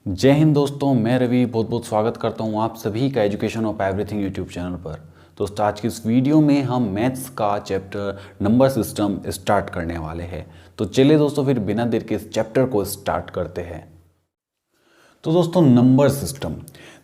जय हिंद दोस्तों, मैं रवि बहुत बहुत स्वागत करता हूं आप सभी का education of everything YouTube channel पर। दोस्तों, आज की इस वीडियो में हम मैथ्स का चैप्टर नंबर सिस्टम स्टार्ट करने वाले हैं। तो चलिए दोस्तों, फिर बिना देर के इस चैप्टर को स्टार्ट करते हैं। तो दोस्तों, नंबर सिस्टम,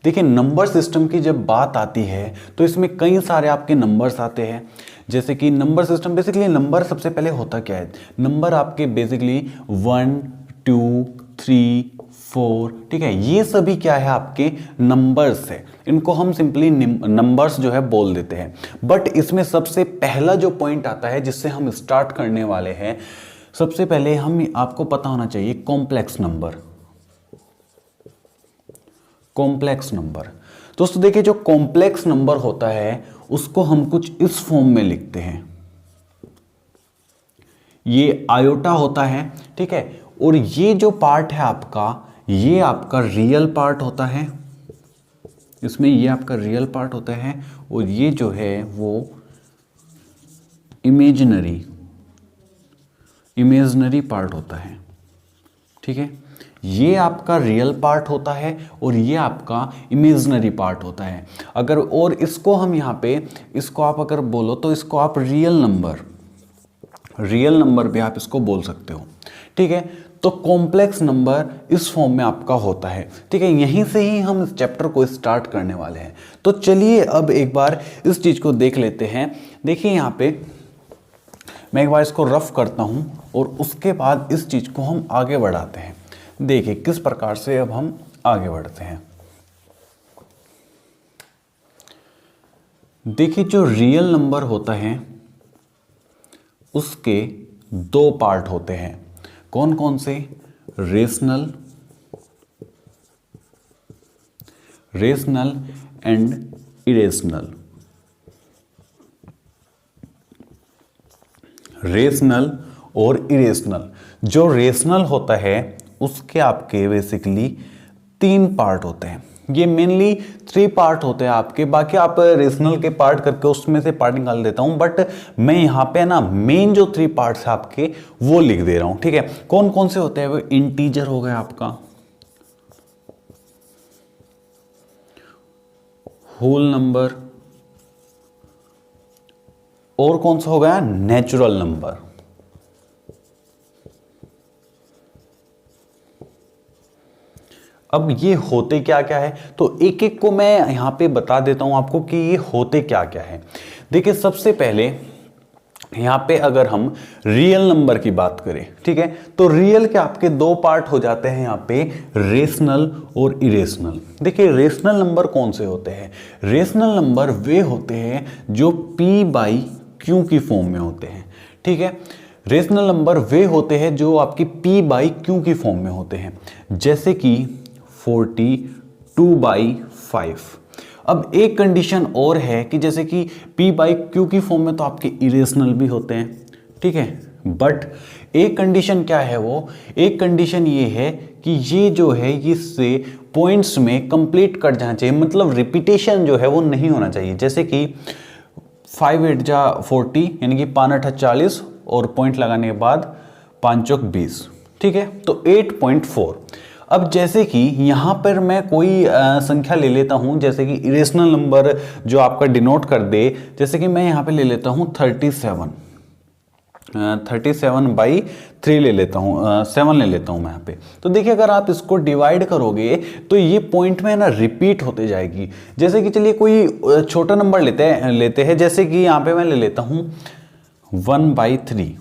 देखिए नंबर सिस्टम की जब बात आती है तो इसमें कई सारे आपके नंबर्स आते हैं। जैसे कि नंबर सिस्टम, बेसिकली नंबर सबसे पहले होता क्या है, नंबर आपके बेसिकली 1 2 3 4, ठीक है, ये सभी क्या है आपके नंबर्स है। इनको हम सिंपली नंबर्स जो है बोल देते हैं। बट इसमें सबसे पहला जो पॉइंट आता है जिससे हम स्टार्ट करने वाले हैं, सबसे पहले हम आपको पता होना चाहिए कॉम्प्लेक्स नंबर। कॉम्प्लेक्स नंबर दोस्तों, देखिए जो कॉम्प्लेक्स नंबर होता है उसको हम कुछ इस फॉर्म में लिखते हैं। ये आयोटा होता है, ठीक है, और ये जो पार्ट है आपका, ये आपका रियल पार्ट होता है। इसमें ये आपका रियल पार्ट होता है और ये जो है वो इमेजिनरी पार्ट होता है, ठीक है। ये आपका रियल पार्ट होता है और ये आपका इमेजिनरी पार्ट होता है। अगर और इसको हम यहाँ पे, इसको आप अगर बोलो तो इसको आप रियल नंबर भी आप इसको बोल सकते हो, ठीक है। तो कॉम्प्लेक्स नंबर इस फॉर्म में आपका होता है, ठीक है। यहीं से ही हम इस चैप्टर को स्टार्ट करने वाले हैं। तो चलिए अब एक बार इस चीज को देख लेते हैं। देखिए यहाँ पे मैं एक बार इसको रफ करता हूं और उसके बाद इस चीज को हम आगे बढ़ाते हैं। देखिए किस प्रकार से अब हम आगे बढ़ते हैं। देखिए जो रियल नंबर होता है उसके दो पार्ट होते हैं। कौन कौन से? Rational and irrational. रेशनल और इरेशनल। जो रेशनल होता है उसके आपके बेसिकली 3 पार्ट होते हैं। ये मेनली 3 पार्ट होते हैं आपके, बाकी आप रेशनल के पार्ट करके उसमें से पार्ट निकाल देता हूं, बट मैं यहाँ पे ना मेन जो 3 पार्ट्स है आपके वो लिख दे रहा हूं, ठीक है। कौन कौन से होते हैं वो? इंटीजर हो गया आपका, होल नंबर, और कौन सा हो गया? Natural number. अब ये होते क्या क्या है, तो एक एक को मैं यहां पे बता देता हूं आपको कि ये होते क्या क्या है। देखिए सबसे पहले यहां पे अगर हम रियल नंबर की बात करें, ठीक है, तो रियल के आपके 2 पार्ट हो जाते हैं यहां पे, रेशनल और इरेशनल। देखिए रेशनल नंबर कौन से होते हैं? रेशनल नंबर वे होते हैं जो p बाई क्यू की फॉर्म में होते हैं, ठीक है। रेशनल नंबर वे होते हैं जो आपकी p बाई क्यू की फॉर्म में होते हैं, जैसे कि 42/5। अब एक कंडीशन और है कि जैसे कि p बाई क्यू की फॉर्म में तो आपके इरेशनल भी होते हैं, ठीक है। बट एक कंडीशन क्या है वो? एक कंडीशन ये है कि ये जो है इससे पॉइंट्स में कंप्लीट कट जाना चाहिए, मतलब रिपीटेशन जो है वो नहीं होना चाहिए। जैसे कि 5 8 जा 40, यानी कि 5 8 40 और पॉइंट लगाने के बाद 5 चौक 20, ठीक है, तो 8.4। अब जैसे कि यहां पर मैं कोई संख्या ले लेता हूं, जैसे कि इरेशनल नंबर जो आपका डिनोट कर दे, जैसे कि मैं यहां पे ले लेता हूं 37/3 ले लेता हूं, 7 ले लेता हूं मैं यहां पे। तो देखिए अगर आप इसको डिवाइड करोगे तो ये पॉइंट में ना रिपीट होते जाएगी। जैसे कि चलिए कोई छोटा नंबर लेते हैं, जैसे कि यहां पे मैं ले लेता हूं 1/3,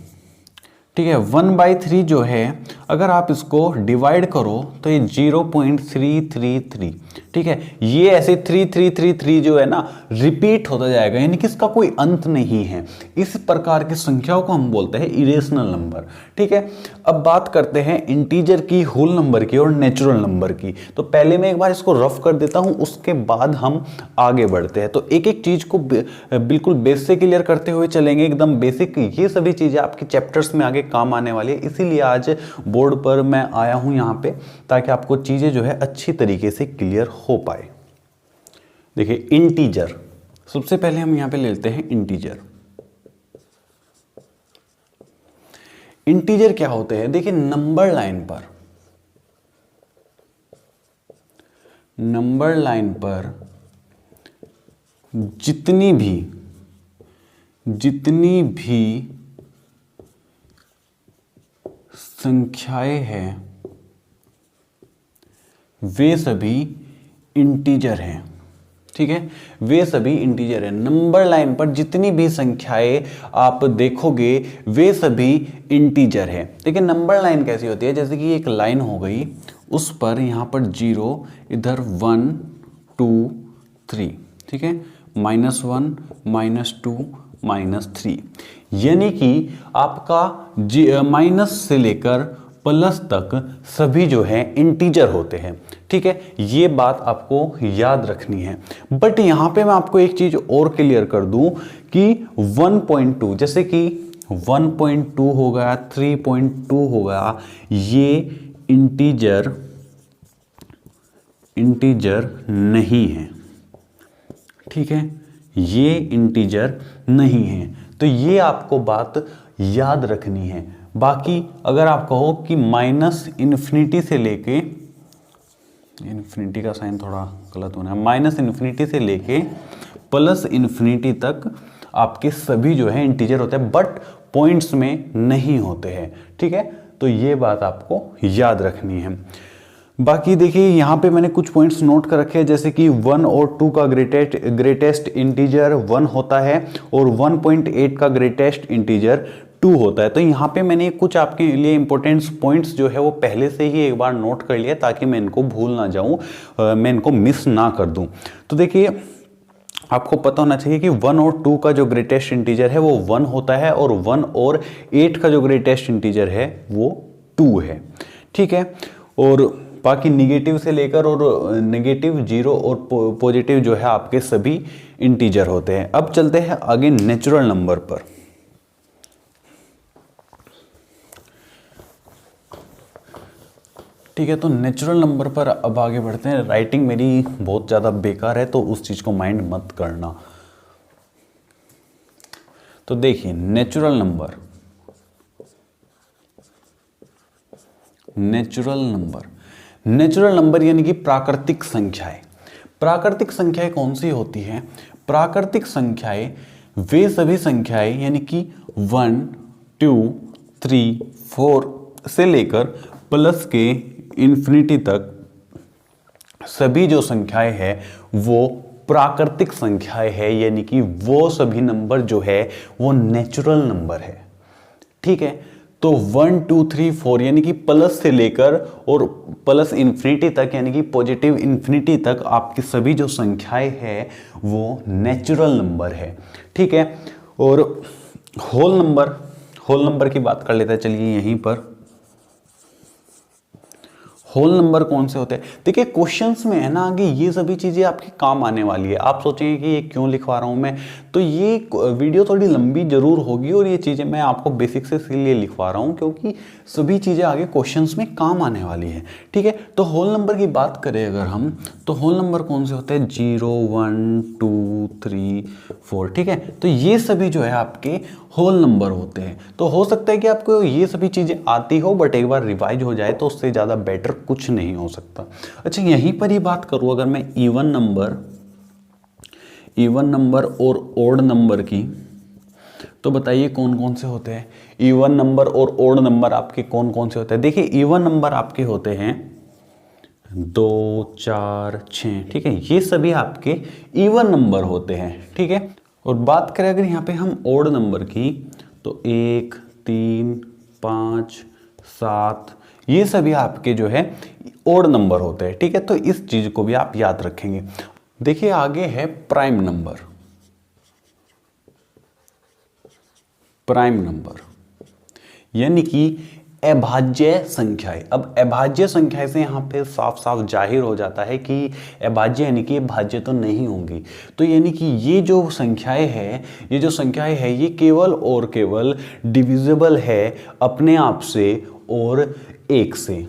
ठीक है। 1/3 जो है अगर आप इसको डिवाइड करो तो ये 0.333, ठीक है। ये ऐसे 3333 जो है ना रिपीट होता जाएगा, यानी कि इसका कोई अंत नहीं है। इस प्रकार की संख्याओं को हम बोलते हैं इरेशनल नंबर, ठीक है। अब बात करते हैं इंटीजर की, होल नंबर की और नेचुरल नंबर की। तो पहले मैं एक बार इसको रफ कर देता हूं, उसके बाद हम आगे बढ़ते हैं। तो एक एक चीज को बिल्कुल बेस से क्लियर करते हुए चलेंगे, एकदम बेसिक। ये सभी चीजें आपके चैप्टर्स में आगे काम आने वाली है, इसीलिए आज बोर्ड पर मैं आया हूं यहां पे, ताकि आपको चीजें जो है अच्छी तरीके से क्लियर हो पाए। देखिए इंटीजर, सबसे पहले हम यहां पे ले लेते हैं इंटीजर। इंटीजर क्या होते हैं? देखिए नंबर लाइन पर नंबर लाइन पर जितनी भी संख्याएं हैं वे सभी इंटीजर हैं। ठीक है, वे सभी इंटीजर हैं। नंबर लाइन पर जितनी भी संख्याएं आप देखोगे वे सभी इंटीजर हैं। देखिए नंबर लाइन कैसी होती है, जैसे कि एक लाइन हो गई, उस पर यहाँ पर 0, इधर 1 2 3, ठीक है, -1 -2 -3, यानी कि आपका माइनस से लेकर प्लस तक सभी जो है इंटीजर होते हैं। ठीक है, ये बात आपको याद रखनी है। बट यहां पे मैं आपको एक चीज और क्लियर कर दूं कि 1.2, जैसे कि 1.2 हो गया, 3.2 हो गया, ये इंटीजर नहीं है। ठीक है, ये इंटीजर नहीं है, तो ये आपको बात याद रखनी है। बाकी अगर आप कहो कि माइनस इन्फिनिटी से लेके, इन्फिनिटी का साइन थोड़ा गलत होना है, माइनस इन्फिनिटी से लेके प्लस इन्फिनिटी तक आपके सभी जो है इंटीजर होते हैं, बट पॉइंट्स में नहीं होते हैं। ठीक है, तो ये बात आपको याद रखनी है। बाकी देखिए यहाँ पे मैंने कुछ पॉइंट्स नोट कर रखे हैं, जैसे कि 1 और 2 का ग्रेटेस्ट इंटीजर 1 होता है और 1.8 का ग्रेटेस्ट इंटीजर 2 होता है। तो यहाँ पे मैंने कुछ आपके लिए इंपॉर्टेंट पॉइंट्स जो है वो पहले से ही एक बार नोट कर लिया, ताकि मैं इनको भूल ना जाऊँ, मैं इनको मिस ना कर दूँ। तो देखिए आपको पता होना चाहिए कि 1 और 2 का जो ग्रेटेस्ट इंटीजर है वो 1 होता है, और 1 और 8 का जो ग्रेटेस्ट इंटीजर है वो 2 है। ठीक है, और बाकी निगेटिव से लेकर और नेगेटिव, 0 और पॉजिटिव जो है आपके सभी इंटीजर होते हैं। अब चलते हैं आगे नेचुरल नंबर पर। ठीक है, तो नेचुरल नंबर पर अब आगे बढ़ते हैं। राइटिंग मेरी बहुत ज़्यादा बेकार है, तो उस चीज़ को माइंड मत करना। तो देखिए नेचुरल नंबर यानी कि प्राकृतिक संख्याएं। प्राकृतिक संख्याएं कौन सी होती हैं? प्राकृतिक संख्याएं वे सभी संख्याएं, यानी कि 1 2 3 4 से लेकर प्लस के इन्फिनिटी तक सभी जो संख्याएं हैं वो प्राकृतिक संख्याएं है, यानी कि वो सभी नंबर जो है वो नेचुरल नंबर है। ठीक है, तो 1 2 3 4 यानी कि प्लस से लेकर और प्लस इन्फिनिटी तक, यानी कि पॉजिटिव इन्फिनिटी तक आपकी सभी जो संख्याएं हैं वो नेचुरल नंबर है। ठीक है, और होल नंबर की बात कर लेते हैं। चलिए यहीं पर होल नंबर कौन से होते हैं? देखिए क्वेश्चंस में है ना आगे ये सभी चीज़ें आपके काम आने वाली है। आप सोचेंगे कि ये क्यों लिखवा रहा हूँ मैं, तो ये वीडियो थोड़ी लंबी जरूर होगी, और ये चीज़ें मैं आपको बेसिक से इसलिए लिखवा रहा हूँ क्योंकि सभी चीज़ें आगे क्वेश्चंस में काम आने वाली है। ठीक है, तो होल नंबर की बात करें अगर हम, तो होल नंबर कौन से होते हैं? 0 1 2 3 4। ठीक है, तो ये सभी जो है आपके होल नंबर होते हैं। तो हो सकता है कि आपको ये सभी चीज़ें आती हो, बट एक बार रिवाइज हो जाए तो उससे ज़्यादा बेटर कुछ नहीं हो सकता। अच्छा यहीं पर ही बात करूँ अगर मैं इवन नंबर और ओड नंबर की, तो बताइए कौन कौन से होते हैं? इवन नंबर और ओड नंबर आपके कौन कौन से होते हैं? देखिए इवन नंबर आपके होते हैं 2 4 6। ठीक है, ये सभी आपके इवन नंबर होते हैं। ठीक है, और बात करें अगर यहाँ पे हम ओड नंबर की, तो 1 3 5 7, ये सभी आपके जो है ओड नंबर होते हैं। ठीक है, तो इस चीज को भी आप याद रखेंगे। देखिए आगे है प्राइम नंबर। यानी कि अभाज्य संख्याएं। अब अभाज्य संख्याएं से यहाँ पे साफ साफ जाहिर हो जाता है कि अभाज्य यानी कि भाज्य तो नहीं होंगी। तो यानी कि ये जो संख्याएं है ये केवल और केवल डिविजिबल है अपने आप से और 1 से।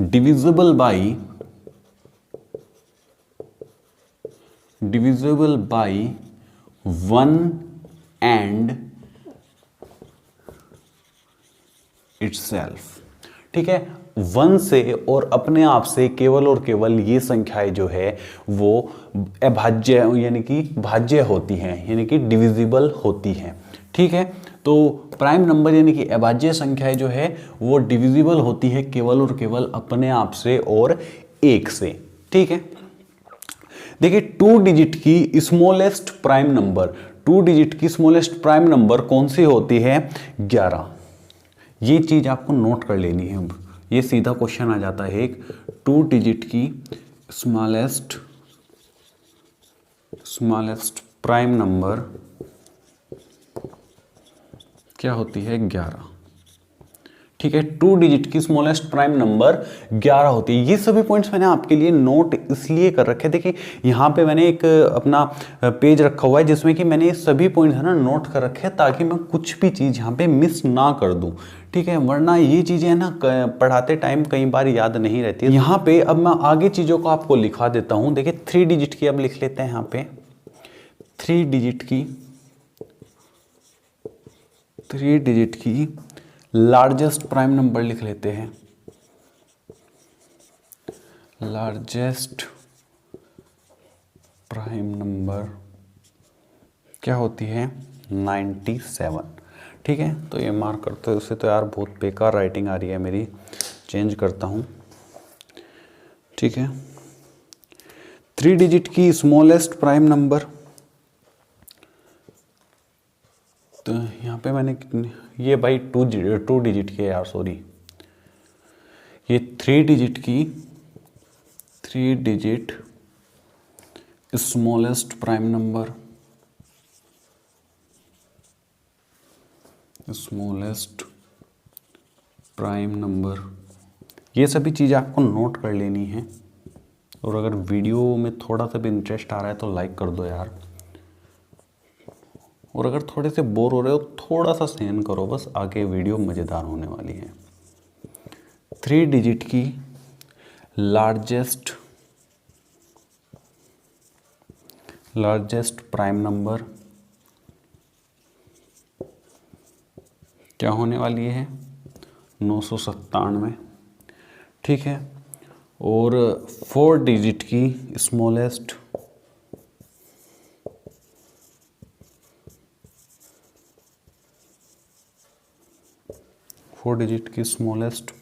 Divisible by 1 and itself. ठीक है, 1 से और अपने आप से केवल और केवल ये संख्याएं जो है वो अभाज्य यानी कि भाज्य होती हैं, यानी कि डिविजिबल होती हैं। ठीक है, तो प्राइम नंबर यानी कि अभाज्य संख्याएं जो है वो डिविजिबल होती है केवल और केवल अपने आप से और 1 से। ठीक है, देखिए 2 डिजिट की स्मॉलेस्ट प्राइम नंबर, 2 डिजिट की स्मॉलेस्ट प्राइम नंबर कौन सी होती है? 11। ये चीज आपको नोट कर लेनी है। अब ये सीधा क्वेश्चन आ जाता है एक, 2 डिजिट की स्मॉलेस्ट प्राइम नंबर क्या होती है? 11। ठीक है, 2 डिजिट की स्मॉलेस्ट प्राइम नंबर 11 होती है। ये सभी पॉइंट्स मैंने आपके लिए नोट इसलिए कर रखे। देखिए यहाँ पे मैंने एक अपना पेज रखा हुआ है जिसमें कि मैंने ये सभी पॉइंट्स है ना नोट कर रखे हैं ताकि मैं कुछ भी चीज़ यहाँ पे मिस ना कर दूँ। ठीक है, वरना ये चीज़ें है ना पढ़ाते टाइम कई बार याद नहीं रहती है। यहाँ पे अब मैं आगे चीज़ों को आपको लिखा देता हूँ। देखिए 3 डिजिट की अब लिख लेते हैं यहाँ पे, 3 डिजिट की लार्जेस्ट प्राइम नंबर लिख लेते हैं। लार्जेस्ट प्राइम नंबर क्या होती है? 97। ठीक है, तो ये मार्क करते हो। उससे तो यार बहुत बेकार राइटिंग आ रही है मेरी, चेंज करता हूँ। ठीक है, 3 डिजिट की स्मॉलेस्ट प्राइम नंबर, तो यहाँ पे मैंने कितनी, ये भाई 2 डिजिट की है यार, सॉरी। ये 3 डिजिट की, 3 digit smallest prime number, smallest prime number, ये सभी चीज़ें आपको नोट कर लेनी है। और अगर वीडियो में थोड़ा सा भी इंटरेस्ट आ रहा है तो लाइक कर दो यार, और अगर थोड़े से बोर हो रहे हो थोड़ा सा सहन करो बस, आगे वीडियो मज़ेदार होने वाली है। 3 डिजिट की लार्जेस्ट प्राइम नंबर क्या होने वाली है? 997। ठीक है, और 4 डिजिट की स्मॉलेस्ट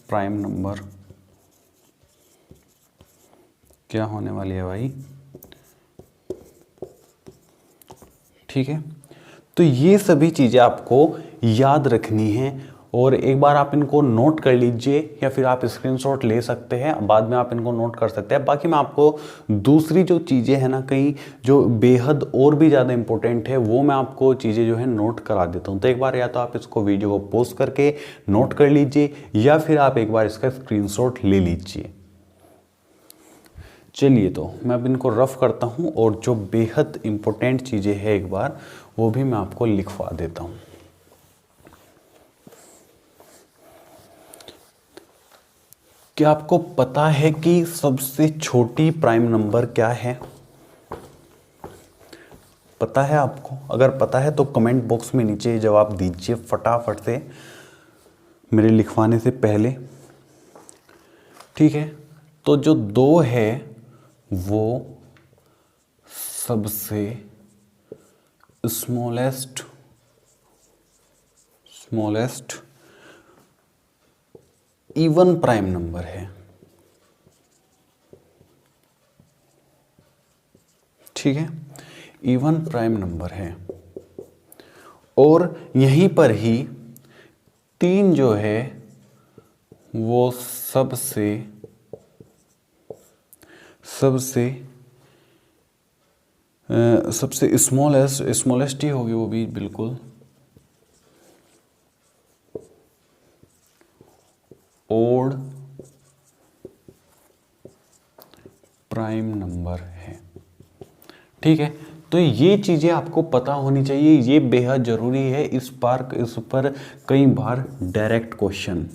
प्राइम नंबर क्या होने वाली है भाई? ठीक है, तो ये सभी चीज़ें आपको याद रखनी है और एक बार आप इनको नोट कर लीजिए या फिर आप स्क्रीनशॉट ले सकते हैं, बाद में आप इनको नोट कर सकते हैं। बाकी मैं आपको दूसरी जो चीज़ें हैं ना, कई जो बेहद और भी ज़्यादा इंपॉर्टेंट है, वो मैं आपको चीज़ें जो है नोट करा देता हूँ। तो एक बार या तो आप इसको वीडियो को पॉज करके नोट कर लीजिए या फिर आप एक बार इसका स्क्रीनशॉट ले लीजिए। चलिए, तो मैं अब इनको रफ करता हूँ और जो बेहद इंपॉर्टेंट चीज़ें हैं एक बार वो भी मैं आपको लिखवा देता हूँ। क्या आपको पता है कि सबसे छोटी प्राइम नंबर क्या है? पता है आपको? अगर पता है तो कमेंट बॉक्स में नीचे जवाब दीजिए फटाफट से, मेरे लिखवाने से पहले। ठीक है, तो जो 2 है वो सबसे स्मॉलेस्ट इवन प्राइम नंबर है। ठीक है, इवन प्राइम नंबर है, और यहीं पर ही 3 जो है वो सबसे स्मॉलेस्ट ही होगी वो भी, बिल्कुल ओड प्राइम नंबर है। ठीक है, तो ये चीज़ें आपको पता होनी चाहिए, ये बेहद ज़रूरी है। इस पर कई बार डायरेक्ट क्वेश्चन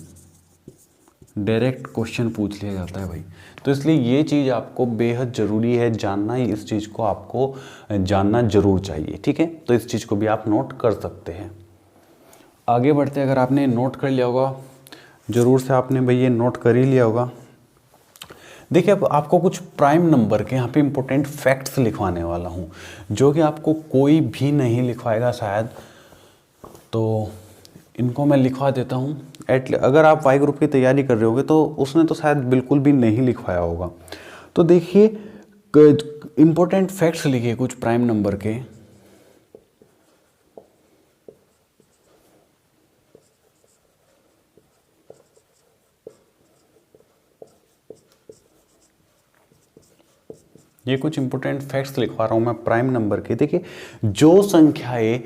पूछ लिया जाता है भाई, तो इसलिए ये चीज़ आपको बेहद ज़रूरी है जानना, इस चीज़ को आपको जानना ज़रूर चाहिए। ठीक है, तो इस चीज़ को भी आप नोट कर सकते हैं। आगे बढ़ते, अगर आपने नोट कर लिया होगा ज़रूर से आपने भाई ये नोट कर ही लिया होगा। देखिए अब आपको कुछ प्राइम नंबर के यहाँ पे इंपॉर्टेंट फैक्ट्स लिखवाने वाला हूँ, जो कि आपको कोई भी नहीं लिखवाएगा शायद, तो इनको मैं लिखवा देता हूँ। अगर आप वाई ग्रुप की तैयारी कर रहे होगे तो उसने तो शायद बिल्कुल भी नहीं लिखवाया होगा। तो देखिए इंपॉर्टेंट फैक्ट्स लिखिए कुछ प्राइम नंबर के। ये कुछ इंपॉर्टेंट फैक्ट्स लिखवा रहा हूँ मैं प्राइम नंबर के। देखिए जो संख्याएं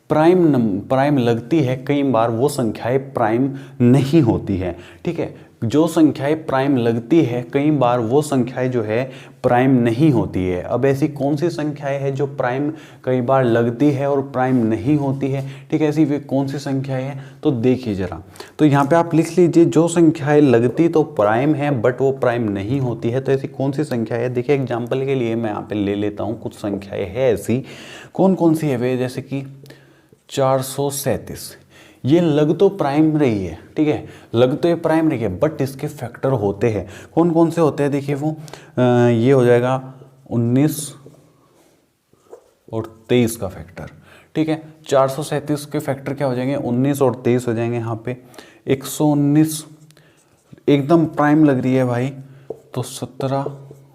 प्राइम लगती है, कई बार वो संख्याएं प्राइम नहीं होती है। ठीक है, जो संख्याएं प्राइम लगती है कई बार वो संख्याएं जो है प्राइम नहीं होती है। अब ऐसी कौन सी संख्याएं हैं जो प्राइम कई बार लगती है और प्राइम नहीं होती है? ठीक है, ऐसी वे कौन सी संख्याएं हैं तो देखिए जरा। तो यहाँ पे आप लिख लीजिए, जो संख्याएं लगती तो प्राइम है बट वो प्राइम नहीं होती है, तो ऐसी कौन सी संख्या है? देखिए एग्जाम्पल के लिए मैं यहाँ पे ले लेता हूँ, कुछ संख्याएं है ऐसी। कौन कौन सी है वे? जैसे कि 437, ये लग तो प्राइम रही है, ठीक है, लग तो ये प्राइम रही है, बट इसके फैक्टर होते हैं। कौन कौन से होते हैं? देखिए वो ये हो जाएगा 19 और 23 का फैक्टर। ठीक है, 437 के फैक्टर क्या हो जाएंगे? 19 और 23 हो जाएंगे। यहाँ पे 119 एकदम प्राइम लग रही है भाई, तो 17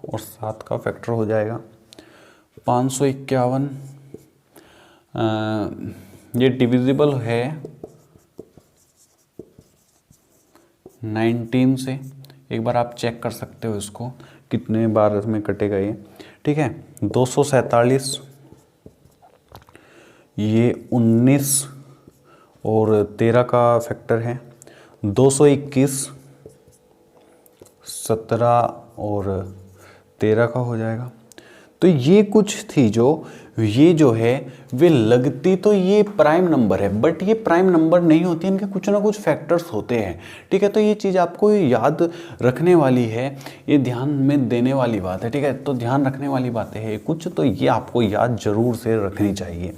और 7 का फैक्टर हो जाएगा। 551 ये डिविजिबल है 19 से, एक बार आप चेक कर सकते हो इसको कितने बार इसमें कटेगा ये। ठीक है, 247 ये 19 और 13 का फैक्टर है। 221 17 और 13 का हो जाएगा। तो ये कुछ थी ये जो है वे लगती तो ये प्राइम नंबर है, बट ये प्राइम नंबर नहीं होती, इनके कुछ ना कुछ फैक्टर्स होते हैं। ठीक है, तो ये चीज़ आपको याद रखने वाली है, ये ध्यान में देने वाली बात है। ठीक है, तो ध्यान रखने वाली बातें हैं कुछ, तो ये आपको याद जरूर से रखनी चाहिए।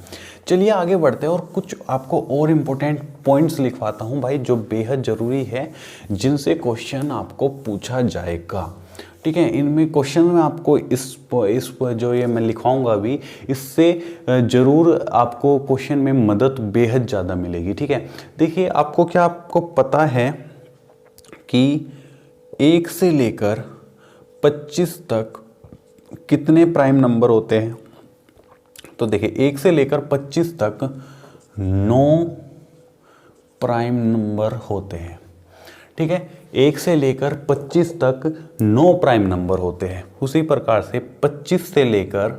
चलिए आगे बढ़ते हैं और कुछ आपको और इम्पोर्टेंट पॉइंट्स लिखवाता हूँ भाई, जो बेहद ज़रूरी है, जिनसे क्वेश्चन आपको पूछा जाएगा। ठीक है, इनमें क्वेश्चन में आपको इस जो ये मैं लिखवाऊंगा अभी, इससे ज़रूर आपको क्वेश्चन में मदद बेहद ज़्यादा मिलेगी। ठीक है, देखिए आपको पता है कि 1 से लेकर 25 तक कितने प्राइम नंबर होते हैं? तो देखिए 1 से लेकर 25 तक 9 प्राइम नंबर होते हैं। ठीक है, 1 से लेकर 25 तक 9 प्राइम नंबर होते हैं। उसी प्रकार से 25 से लेकर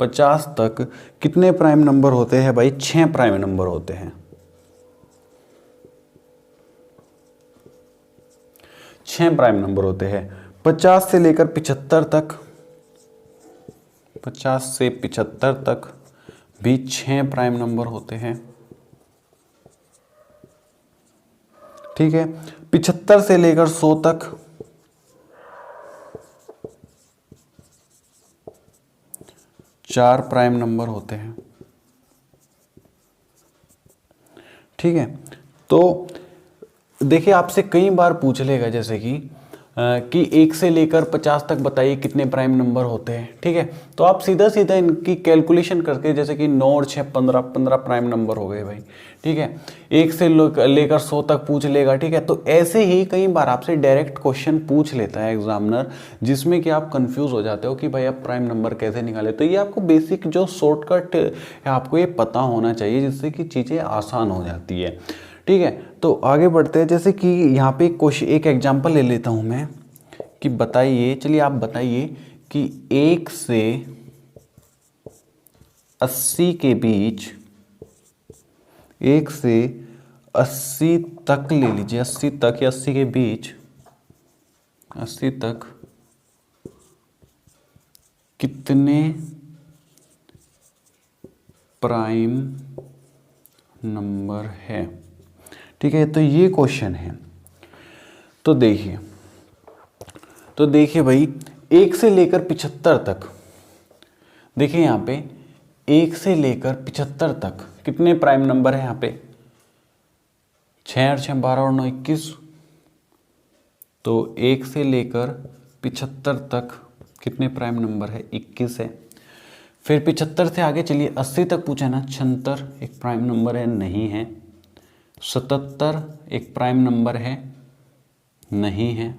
50 तक कितने प्राइम नंबर होते हैं भाई? 6 प्राइम नंबर होते हैं। 6 प्राइम नंबर होते हैं। 50 से लेकर 75 तक, 50 से 75 तक भी 6 प्राइम नंबर होते हैं। ठीक है, 75 से लेकर 100 तक 4 प्राइम नंबर होते हैं। ठीक है, तो देखिए आपसे कई बार पूछ लेगा, जैसे कि 1 से लेकर 50 तक बताइए कितने प्राइम नंबर होते हैं। ठीक है, तो आप सीधा सीधा इनकी कैलकुलेशन करके, जैसे कि 9 और 6 15 प्राइम नंबर हो गए भाई। ठीक है, 1 से लेकर 100 तक पूछ लेगा। ठीक है, तो ऐसे ही कई बार आपसे डायरेक्ट क्वेश्चन पूछ लेता है एग्जामिनर, जिसमें कि आप कंफ्यूज हो जाते हो कि भाई अब प्राइम नंबर कैसे निकाले। तो ये आपको बेसिक जो शॉर्टकट है आपको ये पता होना चाहिए, जिससे कि चीज़ें आसान हो जाती है। ठीक है, तो आगे बढ़ते हैं। जैसे कि यहाँ पे एक एग्जांपल ले लेता हूँ मैं, कि बताइए, चलिए आप बताइए कि 1 से 80 के बीच, 1 से 80 तक ले लीजिए, 80 तक या 80 के बीच, 80 तक कितने प्राइम नंबर है? ठीक है, तो ये क्वेश्चन है। तो देखिए भाई 1 से लेकर 75 तक, देखिए यहाँ पे 1 से लेकर 75 तक कितने प्राइम नंबर है? यहाँ पे 6 और 6 12 और 9 21, तो 1 से लेकर 75 तक कितने प्राइम नंबर है? 21 है। फिर 75 से आगे चलिए 80 तक पूछा ना, 76 एक प्राइम नंबर है, नहीं है। 77 एक प्राइम नंबर है, नहीं है।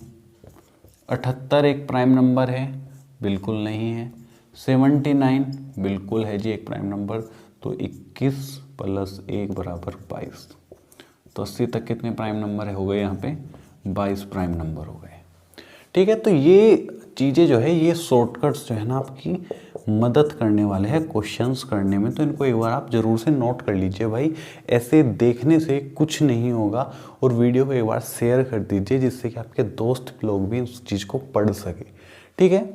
78 एक प्राइम नंबर है, बिल्कुल नहीं है। 79 बिल्कुल है जी एक प्राइम नंबर। तो 21 + 1 = 22। तो 80 तक कितने प्राइम नंबर हो गए? यहाँ पे 22 प्राइम नंबर हो गए। ठीक है, तो ये चीज़ें जो है, ये शॉर्टकट्स जो है ना आपकी मदद करने वाले हैं क्वेश्चंस करने में। तो इनको एक बार आप ज़रूर से नोट कर लीजिए भाई, ऐसे देखने से कुछ नहीं होगा। और वीडियो को एक बार शेयर कर दीजिए जिससे कि आपके दोस्त लोग भी उस चीज़ को पढ़ सके। ठीक है,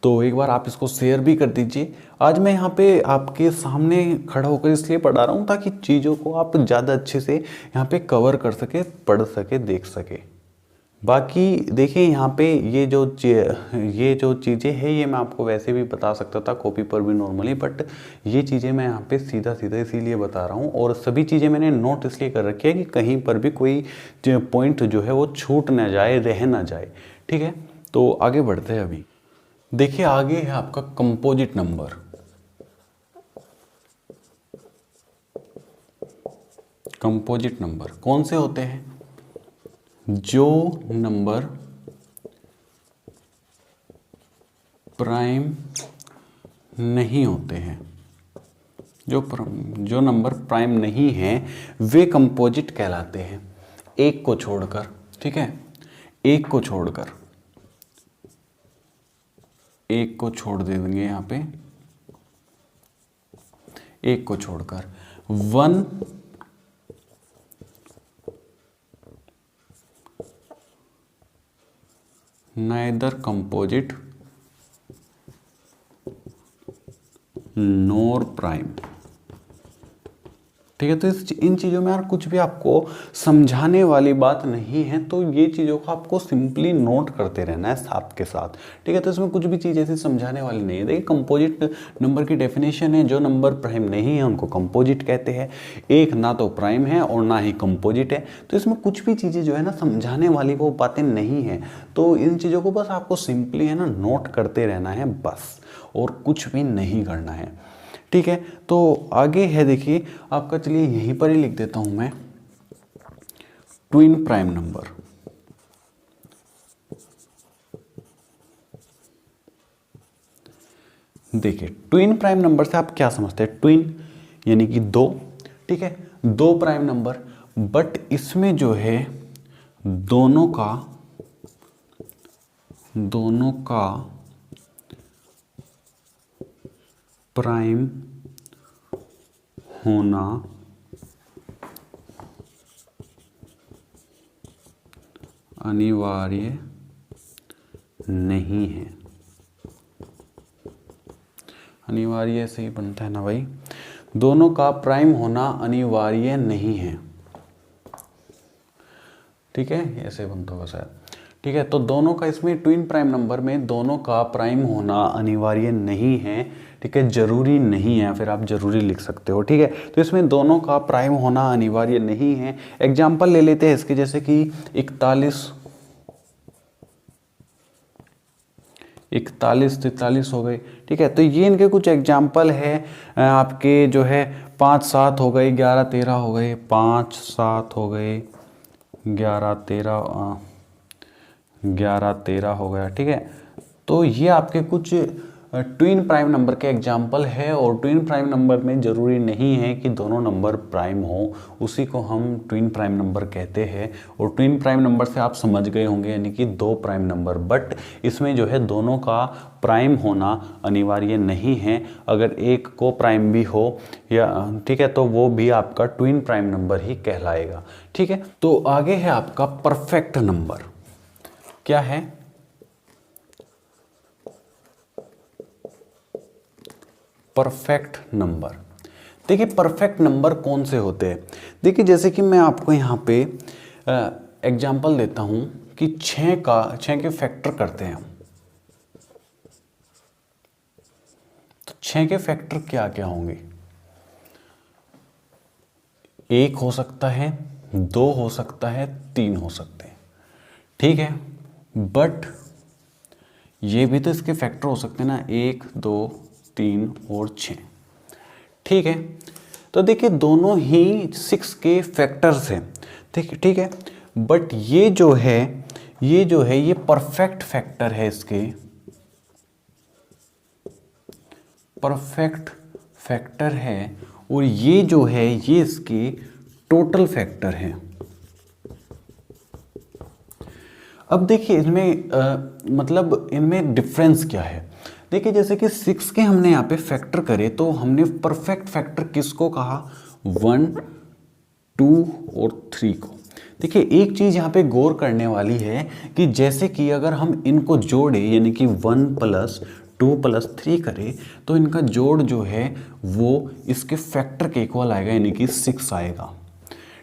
तो एक बार आप इसको शेयर भी कर दीजिए। आज मैं यहाँ पे आपके सामने खड़ा होकर इसलिए पढ़ा रहा हूँ ताकि चीज़ों को आप ज़्यादा अच्छे से यहाँ पे कवर कर सके, पढ़ सके, देख सके। बाकी देखिए यहाँ पे ये जो चीज़ें हैं ये मैं आपको वैसे भी बता सकता था कॉपी पर भी नॉर्मली, बट ये चीज़ें मैं यहाँ पे सीधा सीधा इसीलिए बता रहा हूँ। और सभी चीज़ें मैंने नोट इसलिए कर रखी है कि कहीं पर भी कोई पॉइंट जो है वो छूट ना जाए, रह ना जाए। ठीक है, तो आगे बढ़ते हैं। अभी देखिए आगे है आपका कंपोजिट नंबर। कंपोजिट नंबर कौन से होते हैं? जो नंबर प्राइम नहीं होते हैं, जो नंबर प्राइम नहीं हैं वे कंपोजिट कहलाते हैं, एक को छोड़कर। ठीक है, एक को छोड़कर, एक को छोड़ देंगे यहाँ पे, एक को छोड़कर 1 neither composite nor prime। ठीक है, तो इन चीज़ों में यार कुछ भी आपको समझाने वाली बात नहीं है, तो ये चीज़ों को आपको सिंपली नोट करते रहना है साथ के साथ। ठीक है, तो इसमें कुछ भी चीज़ ऐसी समझाने वाली नहीं है। देखिए कंपोजिट नंबर की डेफिनेशन है, जो नंबर प्राइम नहीं है उनको कंपोजिट कहते हैं। एक ना तो प्राइम है और ना ही कंपोजिट है, तो इसमें कुछ भी चीज़ें जो है ना समझाने वाली वो बातें नहीं है। तो इन चीज़ों को बस आपको सिंपली है ना नोट करते रहना है बस, और कुछ भी नहीं करना है। ठीक है, तो आगे है देखिए आपका, चलिए यहीं पर ही लिख देता हूं मैं, ट्विन प्राइम नंबर। देखिए ट्विन प्राइम नंबर से आप क्या समझते हैं? ट्विन यानी कि दो। ठीक है, दो प्राइम नंबर, बट इसमें जो है दोनों का प्राइम होना अनिवार्य नहीं है। अनिवार्य ऐसे ही बनता है ना भाई, दोनों का प्राइम होना अनिवार्य नहीं है। ठीक है, ऐसे बनता होगा शायद। ठीक है, तो दोनों का, इसमें ट्विन प्राइम नंबर में दोनों का प्राइम होना अनिवार्य नहीं है। ठीक है, जरूरी नहीं है, फिर आप जरूरी लिख सकते हो। ठीक है, तो इसमें दोनों का प्राइम होना अनिवार्य नहीं है। एग्जाम्पल ले लेते हैं इसके, जैसे कि 41 43 हो गए। ठीक है, तो ये इनके कुछ एग्जाम्पल है। आपके जो है 5 7 हो गए, 11 13 हो गए, 5 7 हो गए, 11 13 हो गया। ठीक है, तो ये आपके कुछ ट्विन प्राइम नंबर के एग्जाम्पल है। और ट्विन प्राइम नंबर में ज़रूरी नहीं है कि दोनों नंबर प्राइम हो, उसी को हम ट्विन प्राइम नंबर कहते हैं। और ट्विन प्राइम नंबर से आप समझ गए होंगे, यानी कि दो प्राइम नंबर, बट इसमें जो है दोनों का प्राइम होना अनिवार्य नहीं है। अगर एक को प्राइम भी हो या, ठीक है, तो वो भी आपका ट्विन प्राइम नंबर ही कहलाएगा। ठीक है, तो आगे है आपका परफेक्ट नंबर। क्या है? Perfect number. देखिए परफेक्ट नंबर कौन से होते हैं? देखिए जैसे कि मैं आपको यहाँ पे एग्जाम्पल देता हूँ कि 6 के फैक्टर करते हैं हम। तो 6 के फैक्टर क्या क्या होंगे? 1 हो सकता है, 2 हो सकता है, 3 हो सकते हैं, ठीक है। बट ये भी तो इसके फैक्टर हो सकते हैं ना, 1 2 3 और 6, ठीक है। तो देखिए दोनों ही 6 के फैक्टर्स हैं, ठीक है। बट ये जो है ये परफेक्ट फैक्टर है, इसके परफेक्ट फैक्टर है, और ये जो है ये इसके टोटल फैक्टर है। अब देखिए इनमें मतलब इनमें डिफरेंस क्या है। देखिए जैसे कि 6 के हमने यहाँ पे फैक्टर करे तो हमने परफेक्ट फैक्टर किसको कहा, 1 2 और 3 को। देखिए एक चीज़ यहाँ पे गौर करने वाली है कि जैसे कि अगर हम इनको जोड़े यानी कि 1 + 2 + 3 करें तो इनका जोड़ जो है वो इसके फैक्टर के इक्वल आएगा, यानी कि 6 आएगा,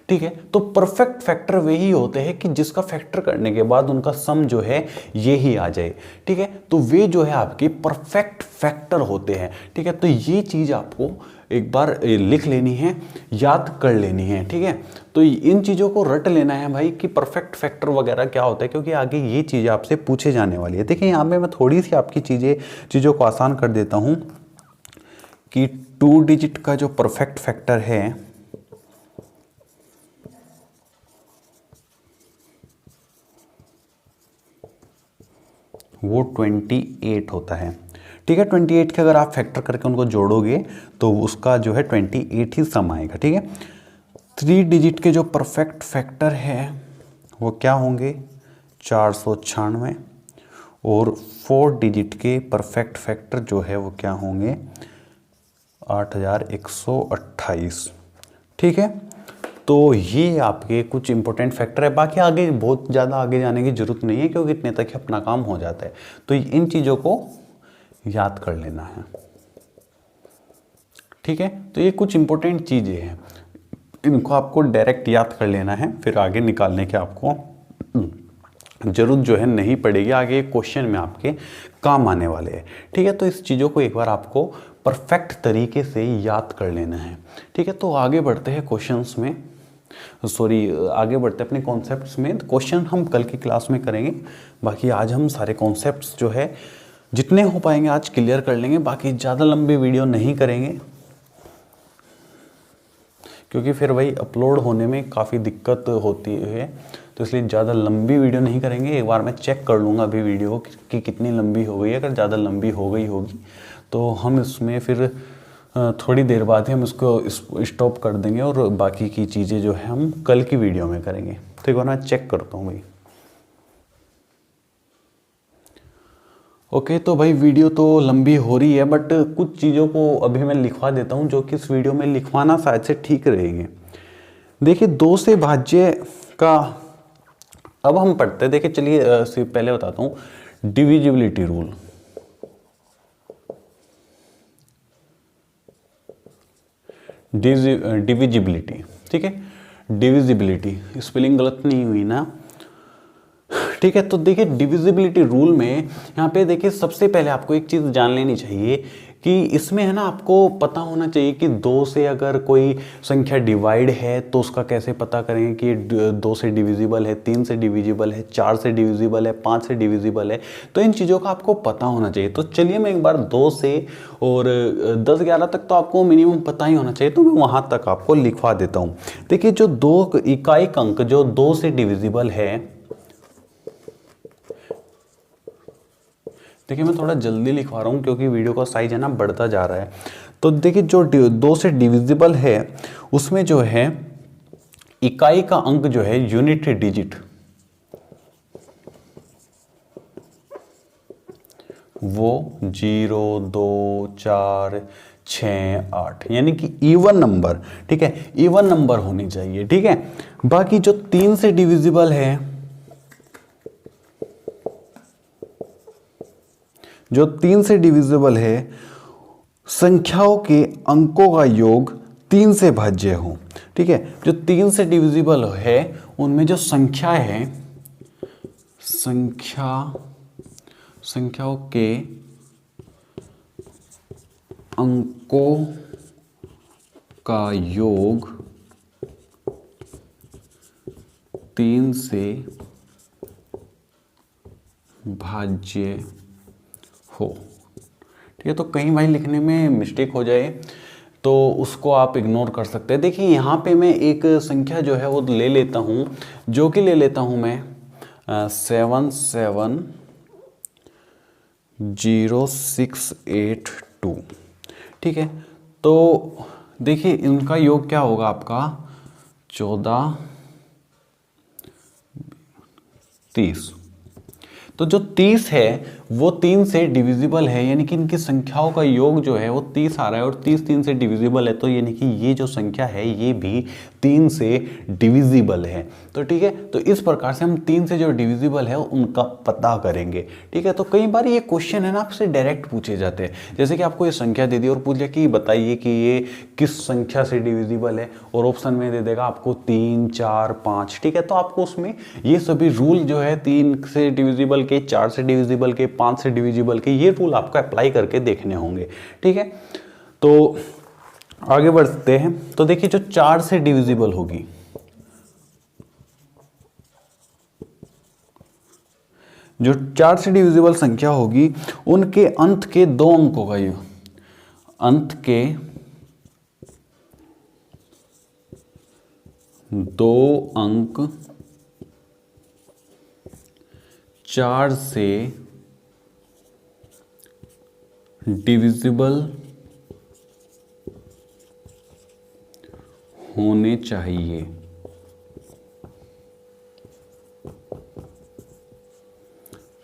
ठीक है। तो परफेक्ट फैक्टर वही होते हैं कि जिसका फैक्टर करने के बाद उनका सम जो है ये ही आ जाए, ठीक है। तो वे जो है आपके परफेक्ट फैक्टर होते हैं, ठीक है। तो ये चीज़ आपको एक बार लिख लेनी है, याद कर लेनी है, ठीक है। तो इन चीज़ों को रट लेना है भाई कि परफेक्ट फैक्टर वगैरह क्या होता है, क्योंकि आगे ये चीज़ आपसे पूछे जाने वाली है। देखिए यहाँ पे मैं थोड़ी सी आपकी चीज़ों को आसान कर देता हूँ कि 2 डिजिट का जो परफेक्ट फैक्टर है वो 28 होता है, ठीक है। 28 के अगर आप फैक्टर करके उनको जोड़ोगे तो उसका जो है 28 ही सम आएगा, ठीक है। 3 डिजिट के जो परफेक्ट फैक्टर है वो क्या होंगे, 496, और 4 डिजिट के परफेक्ट फैक्टर जो है वो क्या होंगे, 8128, ठीक है। तो ये आपके कुछ इंपॉर्टेंट फैक्टर है। बाकी आगे बहुत ज़्यादा आगे जाने की जरूरत नहीं है, क्योंकि इतने तक ही अपना काम हो जाता है। तो इन चीज़ों को याद कर लेना है, ठीक है। तो ये कुछ इंपॉर्टेंट चीज़ें हैं, इनको आपको डायरेक्ट याद कर लेना है, फिर आगे निकालने के आपको जरूरत जो है नहीं पड़ेगी, आगे क्वेश्चन में आपके काम आने वाले हैं, ठीक है। तो इस चीज़ों को एक बार आपको परफेक्ट तरीके से याद कर लेना है, ठीक है। तो आगे बढ़ते हैं क्वेश्चंस में, आगे बढ़ते हैं अपने कॉन्सेप्ट्स में। क्वेश्चन हम कल की क्लास में करेंगे, बाकी आज हम सारे कॉन्सेप्ट्स जो है जितने हो पाएंगे आज क्लियर कर लेंगे। बाकी ज़्यादा लंबी वीडियो नहीं करेंगे, क्योंकि फिर वही अपलोड होने में काफ़ी दिक्कत होती है, तो इसलिए ज़्यादा लंबी वीडियो नहीं करेंगे। एक बार मैं चेक कर लूँगा अभी वीडियो कि कितनी लंबी हो गई है। अगर ज़्यादा लंबी हो गई होगी तो हम इसमें फिर थोड़ी देर बाद ही हम इसको स्टॉप कर देंगे, और बाकी की चीज़ें जो है हम कल की वीडियो में करेंगे। तो एक बार मैं चेक करता हूँ भाई। ओके तो भाई वीडियो तो लंबी हो रही है, बट कुछ चीज़ों को अभी मैं लिखवा देता हूँ जो कि इस वीडियो में लिखवाना शायद से ठीक रहेंगे। देखिए 2 से भाज्य का अब हम पढ़ते हैं। देखिए चलिए पहले बताता हूँ डिविजिबिलिटी रूल। डिविजिबिलिटी, ठीक है। डिविजिबिलिटी स्पेलिंग गलत नहीं हुई ना, ठीक है। तो देखिए डिविजिबिलिटी रूल में यहाँ पे देखिए सबसे पहले आपको एक चीज़ जान लेनी चाहिए कि इसमें है ना आपको पता होना चाहिए कि 2 से अगर कोई संख्या डिवाइड है तो उसका कैसे पता करेंगे कि 2 से डिविजिबल है, 3 से डिविजिबल है, 4 से डिविजिबल है, 5 से डिविजिबल है। तो इन चीज़ों का आपको पता होना चाहिए। तो चलिए मैं एक बार 2 से और 10-11 तक तो आपको मिनिमम पता ही होना चाहिए, तो मैं वहाँ तक आपको लिखवा देता हूँ। देखिए जो 2 इकाई अंक जो 2 से डिविजिबल है, देखिए मैं थोड़ा जल्दी लिखवा रहा हूँ क्योंकि वीडियो का साइज है ना बढ़ता जा रहा है। तो देखिए जो 2 से डिविजिबल है उसमें जो है इकाई का अंक जो है यूनिट डिजिट वो 0 2 4 6 8 यानी कि इवन नंबर, ठीक है, इवन नंबर होनी चाहिए, ठीक है। बाकी जो 3 से डिविजिबल है, जो 3 से डिविजिबल है संख्याओं के अंकों का योग 3 से भाज्य हो, ठीक है। जो 3 से डिविजिबल है उनमें जो संख्या है, संख्याओं के अंकों का योग 3 से भाज्य हो। ठीक है, तो कहीं भाई लिखने में मिस्टेक हो जाए तो उसको आप इग्नोर कर सकते हैं। देखिए यहाँ पे मैं एक संख्या जो है वो ले लेता हूँ, जो कि ले लेता हूँ मैं 770,682। ठीक है, तो देखिए इनका योग क्या होगा आपका 14, 30। तो जो 30 है वो 3 से डिविजिबल है, यानी कि इनकी संख्याओं का योग जो है वो 30 आ रहा है और 30 3 से डिविजिबल है, तो यानी कि ये जो संख्या है ये भी 3 से डिविजिबल है। तो ठीक है, तो इस प्रकार से हम 3 से जो डिविजिबल है उनका पता करेंगे। ठीक है, तो कई बार ये क्वेश्चन है ना आपसे डायरेक्ट पूछे जाते हैं, जैसे कि आपको ये संख्या दे दी और पूछ लिया कि बताइए कि ये किस संख्या से डिविजिबल है, और ऑप्शन में दे देगा आपको 3, 4, 5। ठीक है, तो आपको उसमें ये सभी रूल जो है 3 से डिविजिबल के, 4 से डिविजिबल के, 5 से डिविजिबल के, ये रूल आपको अप्लाई करके देखने होंगे। ठीक है, तो आगे बढ़ते हैं। तो देखिए जो 4 से डिविजिबल होगी, जो 4 से डिविजिबल संख्या होगी उनके अंत के 2 अंकों का योग, अंत के 2 अंक 4 से डिविजिबल होने चाहिए।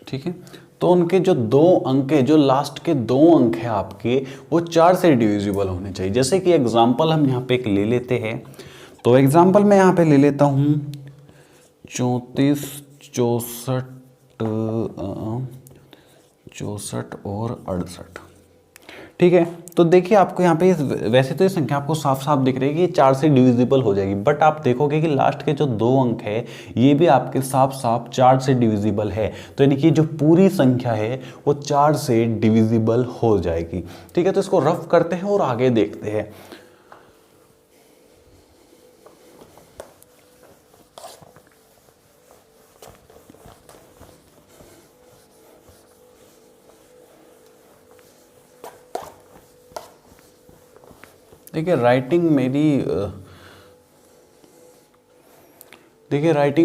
ठीक है, तो उनके जो 2 अंक है, जो लास्ट के 2 अंक है आपके, वो 4 से डिविजिबल होने चाहिए। जैसे कि एग्जांपल हम यहाँ पे एक ले लेते हैं, तो एग्जांपल मैं यहाँ पे ले लेता हूँ 34, 64 और 68। ठीक है, तो देखिए आपको यहाँ पे वैसे तो ये संख्या आपको साफ साफ दिख रही है कि ये 4 से डिविजिबल हो जाएगी, बट आप देखोगे कि लास्ट के जो 2 अंक है ये भी आपके साफ साफ 4 से डिविजिबल है, तो यानी कि जो पूरी संख्या है वो 4 से डिविजिबल हो जाएगी। ठीक है, तो इसको रफ करते हैं और आगे देखते हैं। देखिए राइटिंग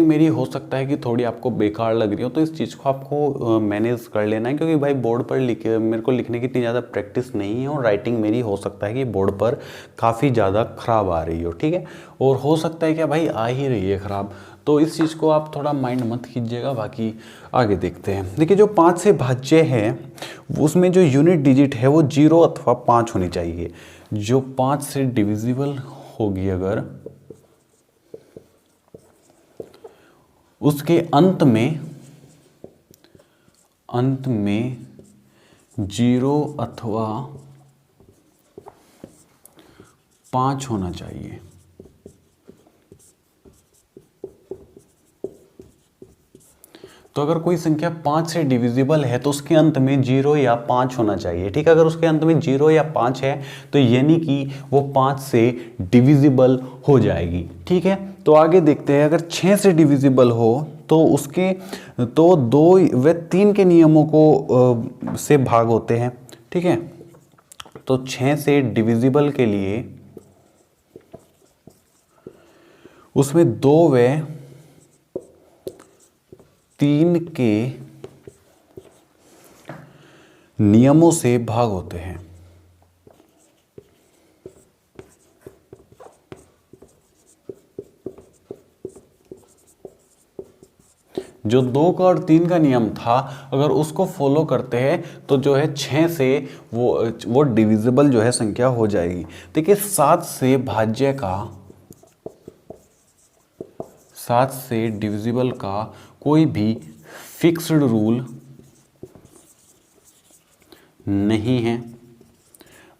मेरी हो सकता है कि थोड़ी आपको बेकार लग रही हो, तो इस चीज़ को आपको मैनेज कर लेना है, क्योंकि भाई बोर्ड पर मेरे को लिखने की इतनी ज़्यादा प्रैक्टिस नहीं है, और राइटिंग मेरी हो सकता है कि बोर्ड पर काफ़ी ज़्यादा ख़राब आ रही हो। ठीक है, और हो सकता है कि भाई आ ही रही है ख़राब, तो इस चीज़ को आप थोड़ा माइंड मत कीजिएगा। बाकी आगे देखते हैं। देखिए जो 5 से भाज्य है उसमें जो यूनिट डिजिट है वो 0 अथवा 5 होनी चाहिए। जो 5 से डिविजिबल होगी अगर, उसके अंत में 0 अथवा 5 होना चाहिए। तो अगर कोई संख्या 5 से डिविजिबल है तो उसके अंत में 0 या 5 होना चाहिए। ठीक है, अगर उसके अंत में 0 या 5 है तो यानी कि वो 5 से डिविजिबल हो जाएगी। ठीक है, तो आगे देखते हैं। अगर 6 से डिविजिबल हो तो उसके 2 व 3 के नियमों को से भाग होते हैं। ठीक है, तो 6 से डिविजिबल के लिए उसमें 2 व 3 के नियमों से भाग होते हैं। जो 2 का और 3 का नियम था, अगर उसको फॉलो करते हैं तो जो है 6 से वो डिविजिबल जो है संख्या हो जाएगी। देखिए 7 से डिविजिबल का कोई भी फिक्स्ड रूल नहीं है,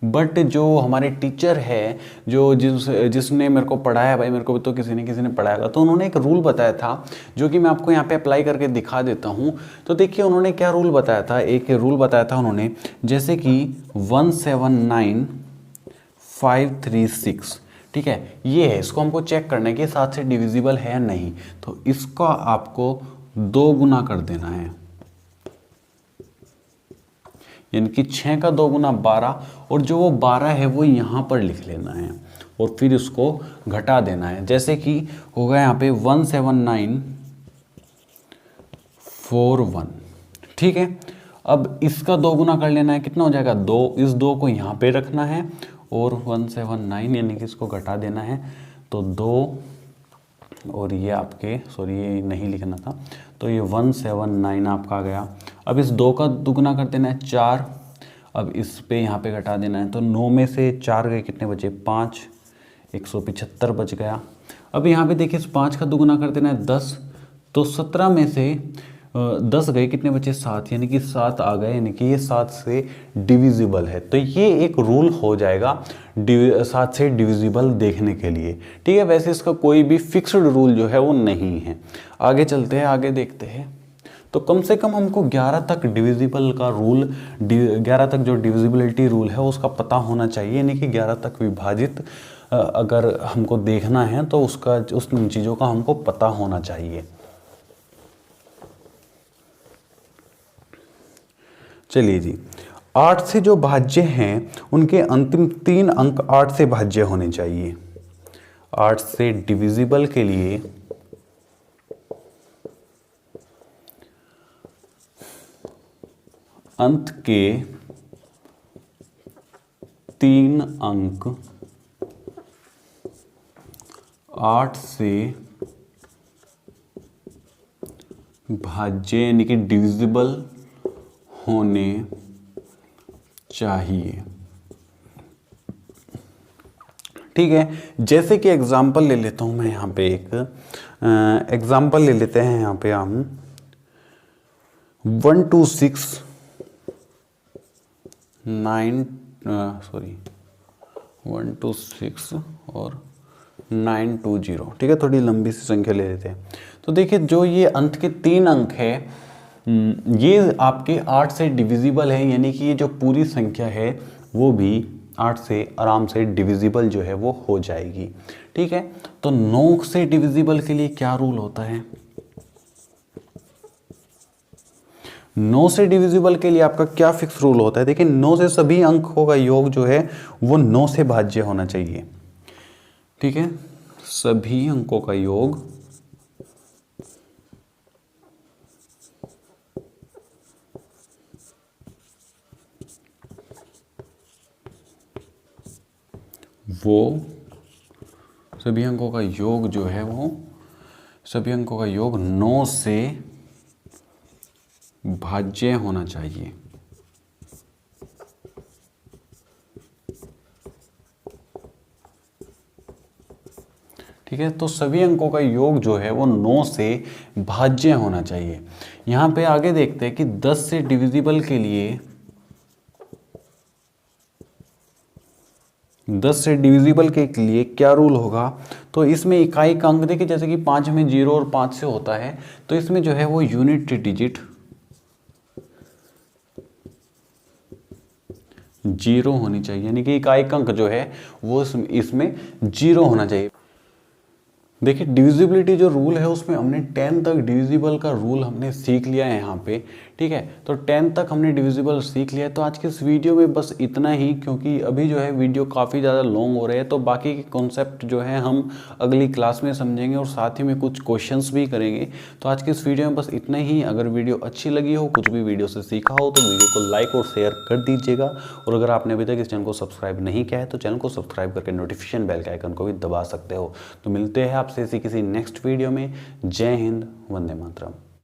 बट जो हमारे टीचर है, जो जिसने मेरे को पढ़ाया, भाई मेरे को तो किसी ने पढ़ाया था, तो उन्होंने एक रूल बताया था जो कि मैं आपको यहाँ पे अप्लाई करके दिखा देता हूँ। तो देखिए उन्होंने क्या रूल बताया था, एक रूल बताया था उन्होंने, जैसे कि 179536। ठीक है, ये है, इसको हमको चेक करना है कि 7 से डिविजिबल है या नहीं। तो इसका आपको 2 गुना कर देना है, यानी कि 6 का 2 गुना 12, और जो वो 12 है वो यहाँ पर लिख लेना है और फिर उसको घटा देना है। जैसे कि होगा यहाँ पे 17941, ठीक है। अब इसका 2 गुना कर लेना है, कितना हो जाएगा 2, इस 2 को यहाँ पे रखना है और 179 यानी कि इसको घटा देना है, तो 2 और ये आपके, सॉरी ये नहीं लिखना था, तो ये 179 आपका आ गया। अब इस 2 का दुगना कर देना है 4, अब इस पे यहाँ पे घटा देना है, तो 9 में से 4 गए, कितने बचे 5, 175 बच गया। अब यहाँ पे देखिए इस 5 का दुगना कर देना है 10, तो 17 में से 10 गए, कितने बचे 7, यानी कि 7 आ गए, यानी कि ये 7 से डिविजिबल है। तो ये एक रूल हो जाएगा 7 से डिविजिबल देखने के लिए, ठीक है। वैसे इसका कोई भी फिक्स्ड रूल जो है वो नहीं है। आगे चलते हैं, आगे देखते हैं। तो कम से कम हमको 11 तक डिविजिबल का रूल, 11 तक जो डिविजिबिलिटी रूल है उसका पता होना चाहिए, यानी कि 11 तक विभाजित अगर हमको देखना है तो उसका, उस चीज़ों का हमको पता होना चाहिए। चलिए जी, 8 से जो भाज्य हैं उनके अंतिम 3 अंक 8 से भाज्य होने चाहिए। 8 से डिविजिबल के लिए अंत के 3 अंक 8 से भाज्य यानी कि डिविजिबल होने चाहिए, ठीक है। जैसे कि एग्जाम्पल ले लेता हूं मैं, यहाँ पे एक एग्जाम्पल ले लेते हैं। यहाँ पे हम 126 और 920, ठीक है, थोड़ी लंबी सी संख्या ले लेते हैं। तो देखिए जो ये अंत के 3 अंक है, ये आपके 8 से डिविजिबल है, यानी कि ये जो पूरी संख्या है वो भी 8 से आराम से डिविजिबल जो है वो हो जाएगी, ठीक है। तो 9 से डिविजिबल के लिए क्या रूल होता है? 9 से डिविजिबल के लिए आपका क्या फिक्स रूल होता है? देखिए 9 से सभी अंकों का योग जो है वो 9 से भाज्य होना चाहिए, ठीक है। सभी अंकों का योग वो सभी अंकों का योग जो है वो सभी अंकों का योग 9 से भाज्य होना चाहिए, ठीक है। तो सभी अंकों का योग जो है वो 9 से भाज्य होना चाहिए। यहां पे आगे देखते हैं कि 10 से डिविजिबल के लिए 10 से डिविजिबल के लिए क्या रूल होगा? तो इसमें इकाई का अंक देखिए, जैसे कि 5 में 0 और 5 से होता है, तो इसमें जो है वो यूनिट डिजिट 0 होनी चाहिए, यानी कि इकाई का अंक जो है वो इसमें 0 होना चाहिए। देखिए डिविजिबिलिटी जो रूल है उसमें हमने 10 तक डिविजिबल का रूल हमने सीख लिया है यहाँ पे, ठीक है। तो 10 तक हमने डिविजिबल सीख लिया है। तो आज के इस वीडियो में बस इतना ही, क्योंकि अभी जो है वीडियो काफ़ी ज़्यादा लॉन्ग हो रहे हैं। तो बाकी के कॉन्सेप्ट जो है हम अगली क्लास में समझेंगे और साथ ही में कुछ क्वेश्चंस भी करेंगे। तो आज के इस वीडियो में बस इतना ही। अगर वीडियो अच्छी लगी हो, कुछ भी वीडियो से सीखा हो, तो वीडियो को लाइक और शेयर कर दीजिएगा। और अगर आपने अभी तक इस चैनल को सब्सक्राइब नहीं किया है तो चैनल को सब्सक्राइब करके नोटिफिकेशन बेल के आइकन को भी दबा सकते हो। तो मिलते हैं आपसे किसी नेक्स्ट वीडियो में। जय हिंद, वंदे मातरम।